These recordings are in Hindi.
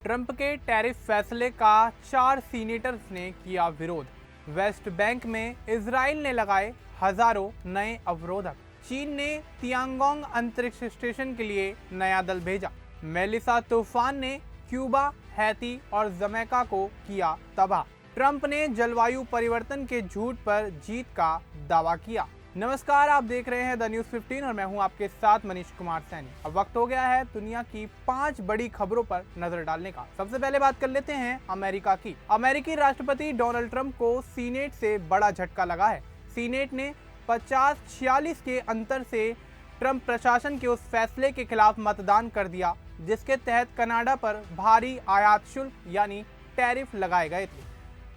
ट्रंप के टैरिफ फैसले का 4 सीनेटर्स ने किया विरोध। वेस्ट बैंक में इजराइल ने लगाए हजारों नए अवरोधक। चीन ने तियांगोंग अंतरिक्ष स्टेशन के लिए नया दल भेजा। मेलिसा तूफान ने क्यूबा, हैती और जमैका को किया तबाह। ट्रंप ने जलवायु परिवर्तन के झूठ पर जीत का दावा किया। नमस्कार, आप देख रहे हैं द न्यूज़ 15 और मैं हूं आपके साथ मनीष कुमार सैनी। अब वक्त हो गया है दुनिया की 5 बड़ी खबरों पर नजर डालने का। सबसे पहले बात कर लेते हैं अमेरिका की। अमेरिकी राष्ट्रपति डोनाल्ड ट्रंप को सीनेट से बड़ा झटका लगा है। सीनेट ने 50-46 के अंतर से ट्रंप प्रशासन के उस फैसले के खिलाफ मतदान कर दिया जिसके तहत कनाडा पर भारी आयात शुल्क यानी टैरिफ लगाए गए थे।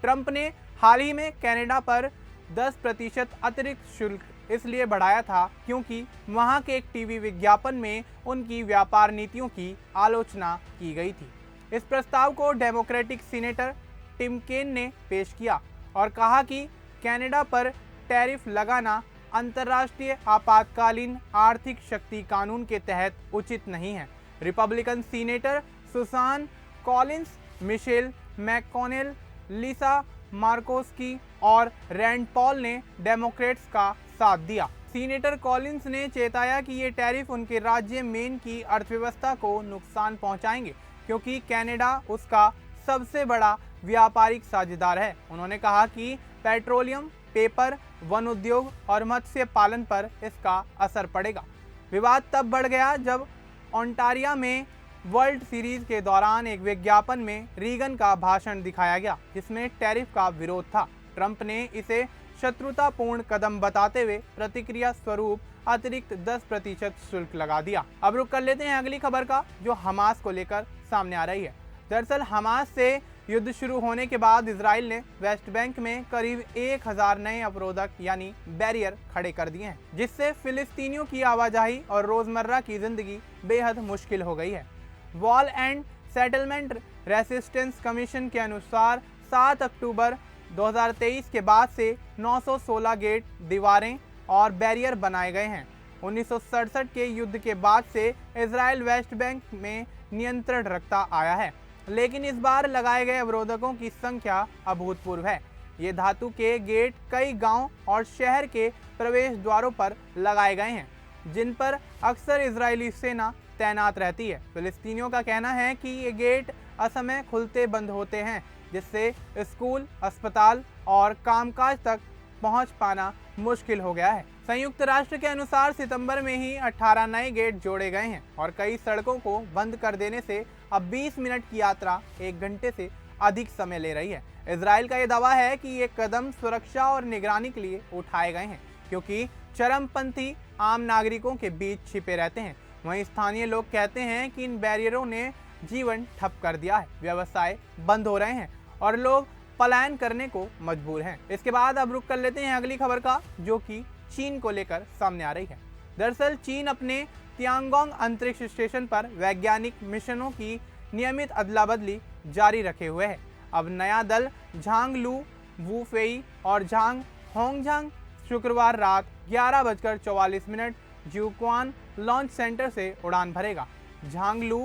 ट्रंप ने हाल ही में कनाडा पर 10% अतिरिक्त शुल्क इसलिए बढ़ाया था क्योंकि वहां के एक टीवी विज्ञापन में उनकी व्यापार नीतियों की आलोचना की गई थी। इस प्रस्ताव को डेमोक्रेटिक सीनेटर टिम केन ने पेश किया और कहा कि कनाडा पर टैरिफ लगाना अंतर्राष्ट्रीय आपातकालीन आर्थिक शक्ति कानून के तहत उचित नहीं है। Republican senator Susan Collins, Mitchell McConnell, Lisa Murkowski और रैंड पॉल ने डेमोक्रेट्स का साथ दिया। सीनेटर कॉलिंस ने चेताया कि ये टैरिफ उनके राज्य मेन की अर्थव्यवस्था को नुकसान पहुंचाएंगे क्योंकि कनाडा उसका सबसे बड़ा व्यापारिक साझेदार है। उन्होंने कहा कि पेट्रोलियम, पेपर, वन उद्योग और मत्स्य पालन पर इसका असर पड़ेगा। विवाद तब बढ़ गया जब ओंटारियो में वर्ल्ड सीरीज के दौरान एक विज्ञापन में रीगन का भाषण दिखाया गया जिसमें टैरिफ का विरोध था। ट्रंप ने इसे शत्रुतापूर्ण कदम बताते हुए प्रतिक्रिया स्वरूप अतिरिक्त 10% शुल्क लगा दिया। अब रुक कर लेते हैं अगली खबर का जो हमास को लेकर सामने आ रही है। दरअसल हमास से युद्ध शुरू होने के बाद इजराइल ने वेस्ट बैंक में करीब 1000 नए अवरोधक यानी बैरियर खड़े कर दिए हैं जिससे फिलिस्तीनियों की आवाजाही और रोजमर्रा की जिंदगी बेहद मुश्किल हो गई है। Wall and settlement resistance commission के अनुसार 7 अक्टूबर 2023 के बाद से 916 गेट, दीवारें और बैरियर बनाए गए हैं। 1967 के युद्ध के बाद से इजराइल वेस्ट बैंक में नियंत्रण रखता आया है, लेकिन इस बार लगाए गए अवरोधकों की संख्या अभूतपूर्व है। ये धातु के गेट कई गांव और शहर के प्रवेश द्वारों पर लगाए गए हैं जिन पर अक्सर इजरायली सेना तैनात रहती है। फिलिस्तीनियों का कहना है कि ये गेट असमय खुलते बंद होते हैं जिससे स्कूल, अस्पताल और कामकाज तक पहुंच पाना मुश्किल हो गया है। संयुक्त राष्ट्र के अनुसार सितंबर में ही 18 नए गेट जोड़े गए हैं और कई सड़कों को बंद कर देने से अब 20 मिनट की यात्रा 1 घंटे से अधिक समय ले रही है। इजराइल का यह दावा है कि ये कदम सुरक्षा और निगरानी के लिए उठाए गए हैं क्योंकि चरमपंथी आम नागरिकों के बीच छिपे रहते हैं। वहीं स्थानीय लोग कहते हैं कि इन बैरियरों ने जीवन ठप कर दिया है, व्यवसाय बंद हो रहे हैं और लोग पलायन करने को मजबूर हैं। इसके बाद अब रुक कर लेते हैं अगली खबर का जो कि चीन को लेकर सामने आ रही है। दरअसल चीन अपने तियांगोंग अंतरिक्ष स्टेशन पर वैज्ञानिक मिशनों की नियमित अदला बदली जारी रखे हुए है। अब नया दल झांग लू, वूफेई और झांग होंगझांग शुक्रवार रात 11:44 ज्यूक्वान लॉन्च सेंटर से उड़ान भरेगा। झांग लू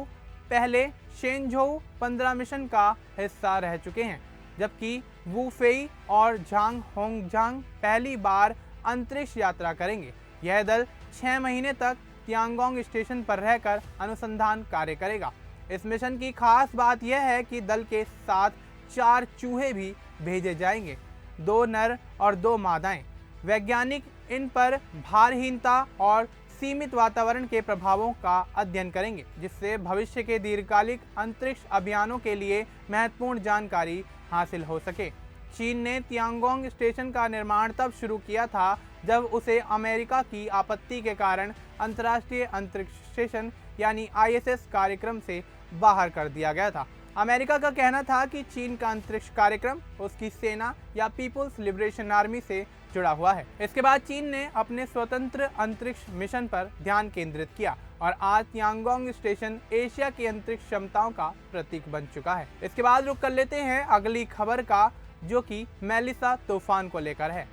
पहले शेनझोउ 15 मिशन का हिस्सा रह चुके हैं जबकि वूफेई और झांग होंगझांग पहली बार अंतरिक्ष यात्रा करेंगे। यह दल 6 महीने तक तियांगोंग स्टेशन पर रहकर अनुसंधान कार्य करेगा। इस मिशन की खास बात यह है कि दल के साथ 4 चूहे भी भेजे जाएंगे, 2 नर और 2 मादाएं। वैज्ञानिक इन पर भारहीनता और सीमित वातावरण के प्रभावों का अध्ययन करेंगे जिससे भविष्य के दीर्घकालिक अंतरिक्ष अभियानों के लिए महत्वपूर्ण जानकारी हासिल हो सके। चीन ने तियांगोंग स्टेशन का निर्माण तब शुरू किया था जब उसे अमेरिका की आपत्ति के कारण अंतर्राष्ट्रीय अंतरिक्ष स्टेशन यानी ISS कार्यक्रम से बाहर कर दिया गया था। अमेरिका का कहना था कि चीन का अंतरिक्ष कार्यक्रम उसकी सेना या पीपुल्स लिबरेशन आर्मी से जुड़ा हुआ है। इसके बाद चीन ने अपने स्वतंत्र अंतरिक्ष मिशन पर ध्यान केंद्रित किया और आज तियांगोंग स्टेशन एशिया की अंतरिक्ष क्षमताओं का प्रतीक बन चुका है। इसके बाद रुक कर लेते हैं अगली खबर का जो कि मेलिसा तूफान को लेकर है।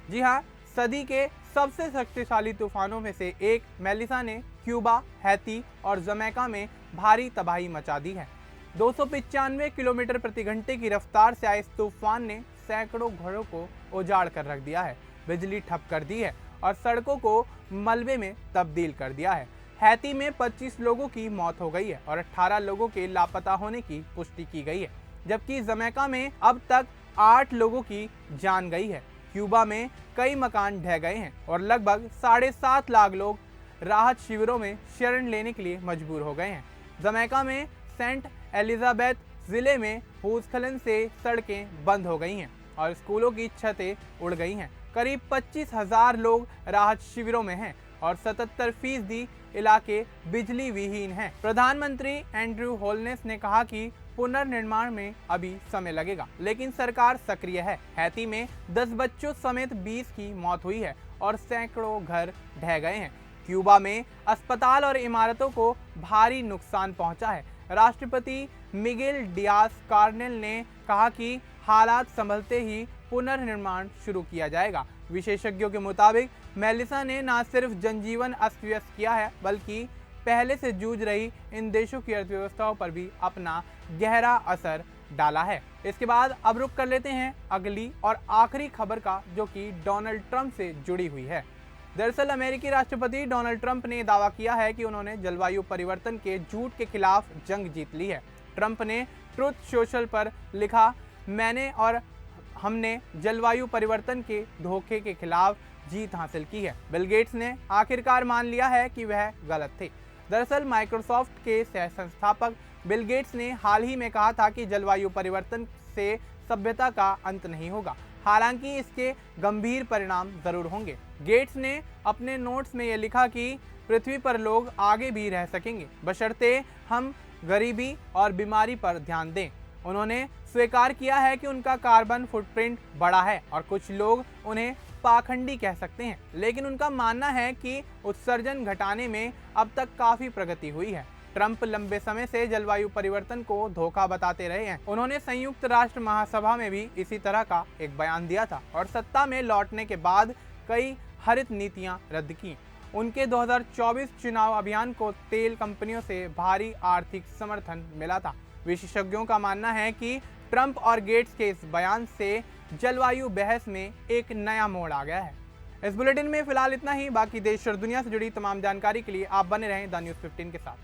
जी हाँ, सदी के सबसे शक्तिशाली तूफानों में से एक मेलिसा ने क्यूबा, हैती और जमैका में भारी तबाही मचा दी है। 295 किलोमीटर प्रति घंटे की रफ्तार से आए इस तूफान ने सैकड़ों घरों को उजाड़ कर रख दिया है, बिजली ठप कर दी है और सड़कों को मलबे में तब्दील कर दिया है। हैती में 25 लोगों की मौत हो गई है और 18 लोगों के लापता होने की पुष्टि की गई है, जबकि जमैका में अब तक 8 लोगों की जान गई है। क्यूबा में कई मकान ढह गए हैं और लगभग 7.5 लाख लोग राहत शिविरों में शरण लेने के लिए मजबूर हो गए हैं। जमैका में सेंट एलिजाबेथ जिले में भूस्खलन से सड़कें बंद हो गई हैं और स्कूलों की छतें उड़ गई हैं। करीब 25,000 लोग राहत शिविरों में हैं और 77% इलाके बिजली विहीन हैं। प्रधानमंत्री एंड्रयू होलनेस ने कहा कि पुनर्निर्माण में अभी समय लगेगा, लेकिन सरकार सक्रिय है। हैती में 10 बच्चों समेत 20 की मौत हुई है और सैकड़ों घर ढह गए हैं। क्यूबा में अस्पताल और इमारतों को भारी नुकसान पहुंचा है। राष्ट्रपति मिगेल डियाज कार्नेल ने कहा कि हालात संभलते ही पुनर्निर्माण शुरू किया जाएगा। विशेषज्ञों के मुताबिक मेलिसा ने न सिर्फ जनजीवन अस्त व्यस्त किया है, बल्कि पहले से जूझ रही इन देशों की अर्थव्यवस्थाओं पर भी अपना गहरा असर डाला है। इसके बाद अब रुक कर लेते हैं अगली और आखिरी खबर का, जो कि डोनाल्ड ट्रंप से जुड़ी हुई है। दरअसल अमेरिकी राष्ट्रपति डोनाल्ड ट्रंप ने दावा किया है कि उन्होंने जलवायु परिवर्तन के झूठ के खिलाफ जंग जीत ली है। ट्रंप ने ट्रुथ सोशल पर लिखा, मैंने और हमने जलवायु परिवर्तन के धोखे के खिलाफ जीत हासिल की है। बिल गेट्स ने आखिरकार मान लिया है कि वह गलत थे। दरअसल माइक्रोसॉफ्ट के सह संस्थापक बिल गेट्स ने हाल ही में कहा था कि जलवायु परिवर्तन से सभ्यता का अंत नहीं होगा, हालांकि इसके गंभीर परिणाम जरूर होंगे। गेट्स ने अपने नोट्स में यह लिखा कि पृथ्वी पर लोग आगे भी रह सकेंगे, बशर्ते हम गरीबी और बीमारी पर ध्यान दें। उन्होंने स्वीकार किया है कि उनका कार्बन फुटप्रिंट बड़ा है और कुछ लोग उन्हें पाखंडी कह सकते हैं, लेकिन उनका मानना है कि उत्सर्जन घटाने में अब तक काफी प्रगति हुई है। ट्रंप लंबे समय से जलवायु परिवर्तन को धोखा बताते रहे हैं। उन्होंने संयुक्त राष्ट्र महासभा में भी इसी तरह का एक बयान दिया था और सत्ता में लौटने के बाद कई हरित नीतियां रद्द की। उनके 2024 चुनाव अभियान को तेल कंपनियों से भारी आर्थिक समर्थन मिला था। विशेषज्ञों का मानना है कि ट्रंप और गेट्स के इस बयान से जलवायु बहस में एक नया मोड़ आ गया है। इस बुलेटिन में फिलहाल इतना ही। बाकी देश और दुनिया से जुड़ी तमाम जानकारी के लिए आप बने रहें द न्यूज़ 15 के साथ।